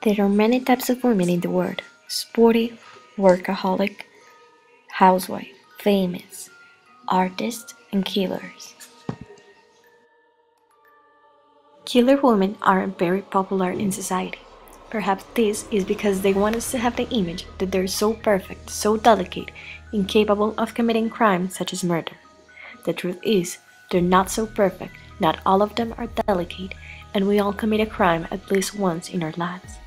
There are many types of women in the world: sporty, workaholic, housewife, famous, artists, and killers. Killer women are very popular in society. Perhaps this is because they want us to have the image that they're so perfect, so delicate, incapable of committing crimes such as murder. The truth is, they're not so perfect, not all of them are delicate, and we all commit a crime at least once in our lives.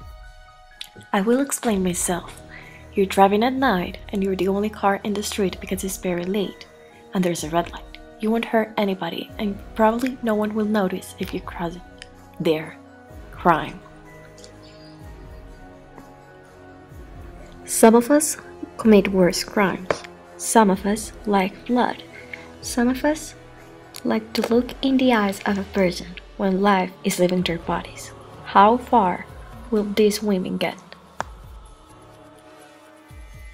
I will explain myself. You're driving at night and you're the only car in the street because it's very late, and there's a red light. You won't hurt anybody, and probably no one will notice if you cross it. There. Crime. Some of us commit worse crimes. Some of us like blood. Some of us like to look in the eyes of a person when life is leaving their bodies. How far will these women get?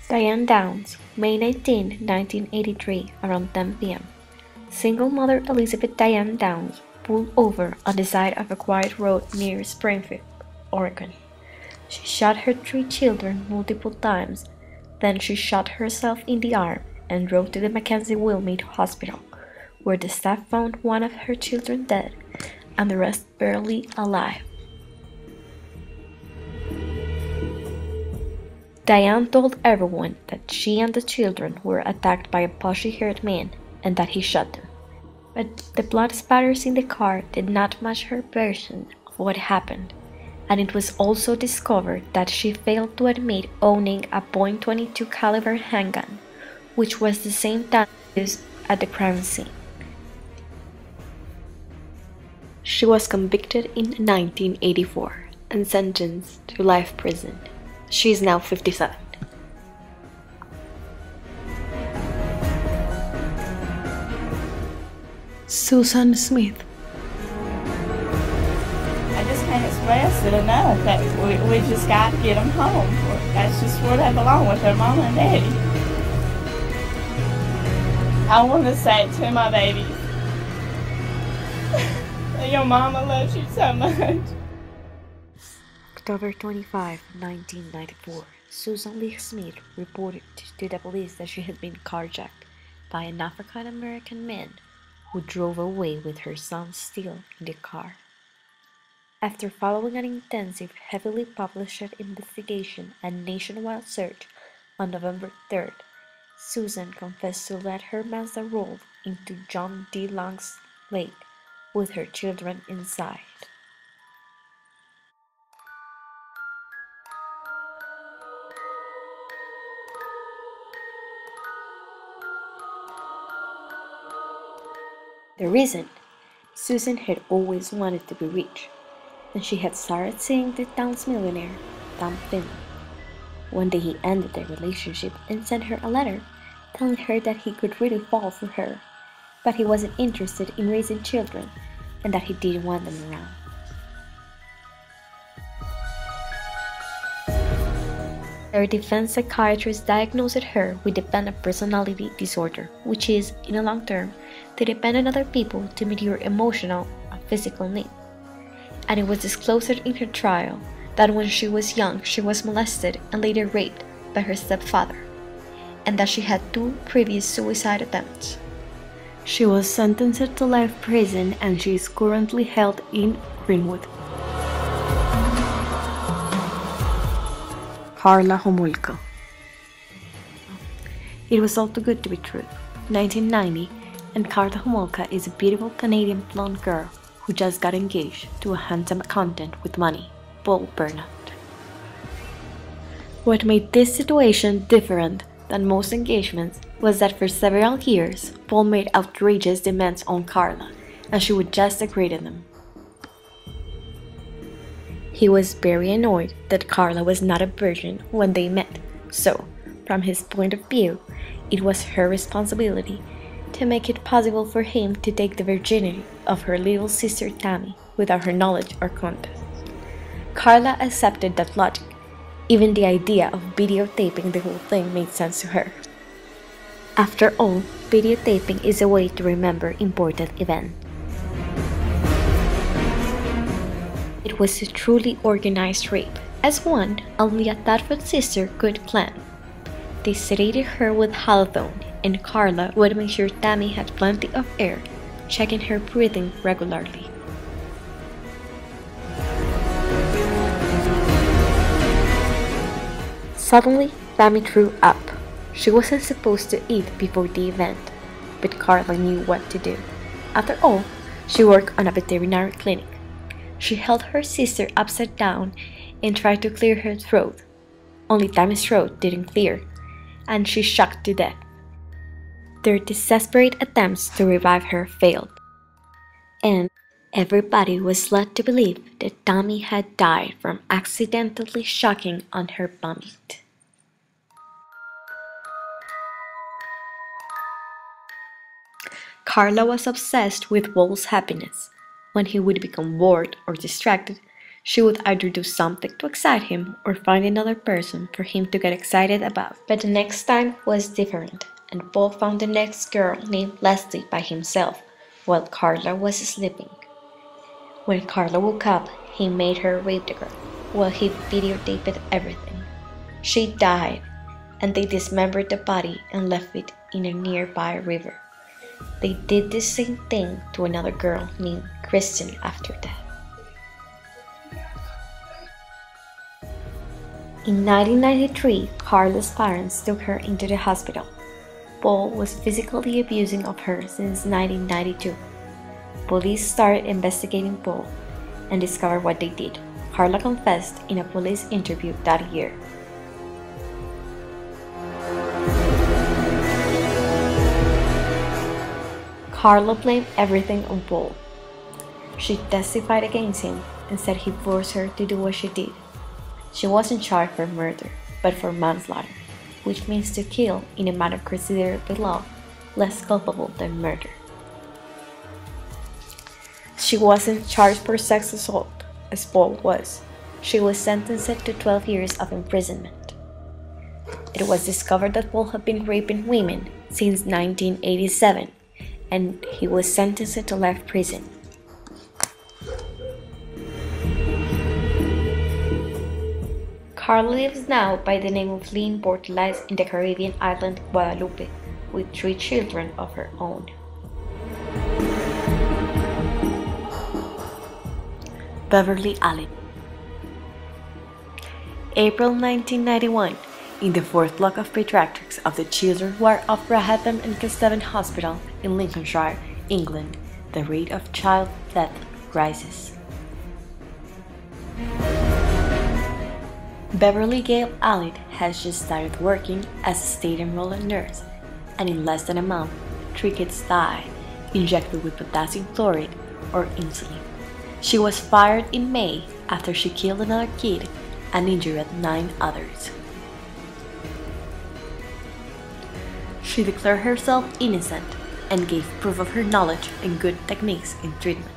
Diane Downs, May 19, 1983, around 10 p.m. Single mother Elizabeth Diane Downs pulled over on the side of a quiet road near Springfield, Oregon. She shot her 3 children multiple times, then she shot herself in the arm and drove to the Mackenzie Wilmette Hospital, where the staff found one of her children dead and the rest barely alive. Diane told everyone that she and the children were attacked by a bushy-haired man and that he shot them. But the blood spatters in the car did not match her version of what happened, and it was also discovered that she failed to admit owning a .22 caliber handgun, which was the same type used at the crime scene. She was convicted in 1984 and sentenced to life prison. She is now 57. Susan Smith. I just can't express it enough that we just got to get them home. That's just where they belong, with their mama and daddy. I want to say to my babies that your mama loves you so much. October 25, 1994, Susan Lee Smith reported to the police that she had been carjacked by an African American man who drove away with her son still in the car. After following an intensive, heavily published investigation and nationwide search on November 3rd, Susan confessed to let her Mazda roll into John D. Long's lake with her children inside. The reason? Susan had always wanted to be rich, and she had started seeing the town's millionaire, Tom Finn. One day he ended their relationship and sent her a letter telling her that he could really fall for her, but he wasn't interested in raising children and that he didn't want them around. Her defense psychiatrist diagnosed her with dependent personality disorder, which is, in the long term, to depend on other people to meet your emotional and physical needs. And it was disclosed in her trial that when she was young she was molested and later raped by her stepfather, and that she had 2 previous suicide attempts. She was sentenced to life prison and she is currently held in Greenwood. Karla Homolka. It was all too good to be true. 1990, and Karla Homolka is a beautiful Canadian blonde girl who just got engaged to a handsome accountant with money, Paul Bernard. What made this situation different than most engagements was that for several years, Paul made outrageous demands on Karla, and she would just agree to them. He was very annoyed that Karla was not a virgin when they met, so, from his point of view, it was her responsibility to make it possible for him to take the virginity of her little sister Tammy without her knowledge or consent. Karla accepted that logic. Even the idea of videotaping the whole thing made sense to her. After all, videotaping is a way to remember important events. It was a truly organized rape, As one only a thoughtful sister could plan. They sedated her with halothone, and Carla would make sure Tammy had plenty of air, checking her breathing regularly. Suddenly, Tammy threw up. She wasn't supposed to eat before the event, but Carla knew what to do. After all, she worked on a veterinary clinic. She held her sister upside down and tried to clear her throat. Only Tammy's throat didn't clear, and she shocked to death. Their desperate attempts to revive her failed, and everybody was led to believe that Tammy had died from accidentally shocking on her vomit. Carla was obsessed with Paul's happiness. When he would become bored or distracted, she would either do something to excite him or find another person for him to get excited about. But the next time was different, and Paul found the next girl named Leslie by himself while Carla was sleeping. When Carla woke up, he made her rape the girl while he videotaped everything. She died, and they dismembered the body and left it in a nearby river. They did the same thing to another girl named Kristen after that. In 1993, Carla's parents took her into the hospital. Paul was physically abusing of her since 1992. Police started investigating Paul and discovered what they did. Carla confessed in a police interview that year. Carla blamed everything on Paul. She testified against him and said he forced her to do what she did. She wasn't charged for murder, but for manslaughter, which means to kill in a manner considered by law less culpable than murder. She wasn't charged for sex assault, as Paul was. She was sentenced to 12 years of imprisonment. It was discovered that Paul had been raping women since 1987, and he was sentenced to life prison. Carla lives now by the name of Lynn Bortolais in the Caribbean island Guadalupe, with 3 children of her own. Beverly Allen. April 1991. In the 4th block of pediatrics of the Children's Ward of Brathampton and Kesteven Hospital in Lincolnshire, England, the rate of child death rises. Beverly Gale Allen has just started working as a state-enrolled nurse, and in less than a month, 3 kids died, injected with potassium chloride or insulin. She was fired in May after she killed another kid and injured 9 others. She declared herself innocent and gave proof of her knowledge and good techniques in treatment,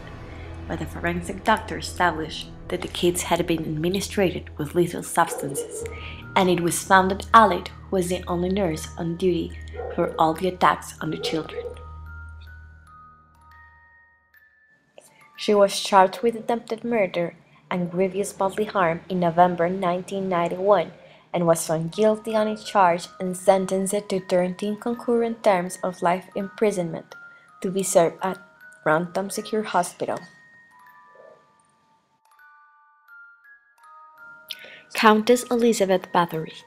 but the forensic doctor established that the kids had been administered with lethal substances, and it was found that Allen was the only nurse on duty for all the attacks on the children. She was charged with attempted murder and grievous bodily harm in November 1991 and was found guilty on each charge and sentenced to 13 concurrent terms of life imprisonment to be served at Grantham Secure Hospital. Countess Elizabeth Bathory.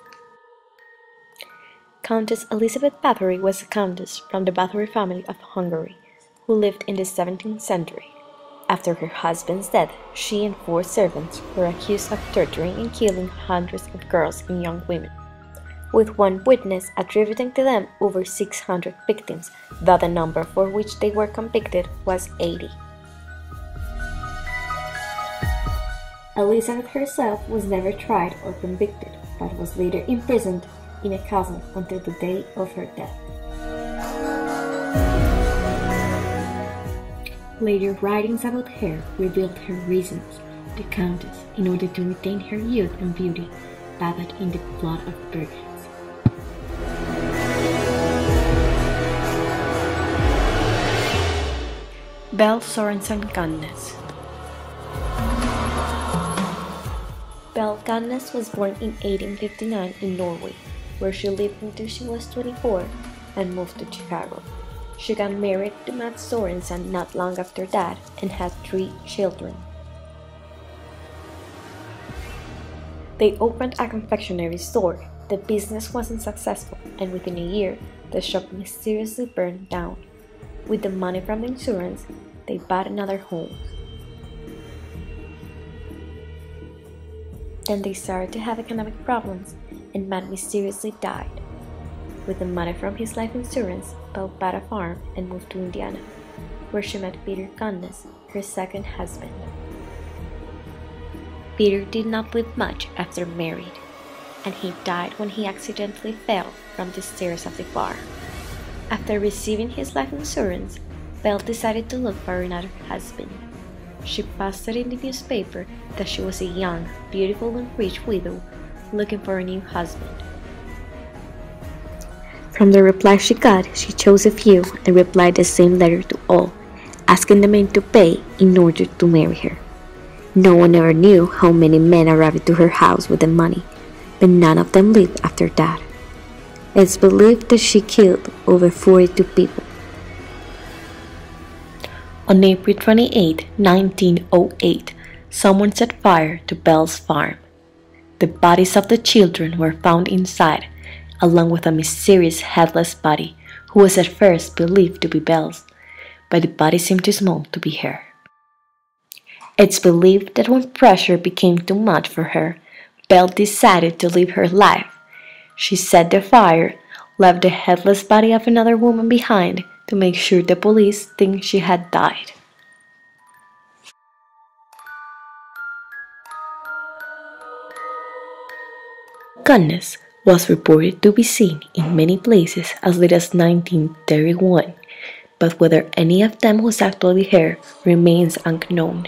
Countess Elizabeth Bathory was a countess from the Bathory family of Hungary who lived in the 17th century. After her husband's death, she and 4 servants were accused of torturing and killing hundreds of girls and young women, with one witness attributing to them over 600 victims, though the number for which they were convicted was 80. Elizabeth herself was never tried or convicted, but was later imprisoned in a castle until the day of her death. Later writings about her revealed her reasons. The Countess, in order to retain her youth and beauty, bathed in the blood of virgins. Belle Sorensen Candace. Belle Gannes was born in 1859 in Norway, where she lived until she was 24 and moved to Chicago. She got married to Matt Sorensen not long after that and had 3 children. They opened a confectionery store. The business wasn't successful, and within a year, the shop mysteriously burned down. With the money from the insurance, they bought another home. Then they started to have economic problems, and Matt mysteriously died. With the money from his life insurance, Belle bought a farm and moved to Indiana, where she met Peter Gannes, her second husband. Peter did not live much after married, and he died when he accidentally fell from the stairs of the bar. After receiving his life insurance, Belle decided to look for another husband. She posted in the newspaper that she was a young, beautiful and rich widow looking for a new husband. From the replies she got, she chose a few and replied the same letter to all, asking the men to pay in order to marry her. No one ever knew how many men arrived to her house with the money, but none of them lived after that. It's believed that she killed over 42 people. On April 28, 1908, someone set fire to Belle's farm. The bodies of the children were found inside, along with a mysterious headless body who was at first believed to be Belle's, but the body seemed too small to be her. It's believed that when pressure became too much for her, Belle decided to live her life. She set the fire, left the headless body of another woman behind to make sure the police think she had died. Gannes was reported to be seen in many places as late as 1931, but whether any of them was actually her remains unknown.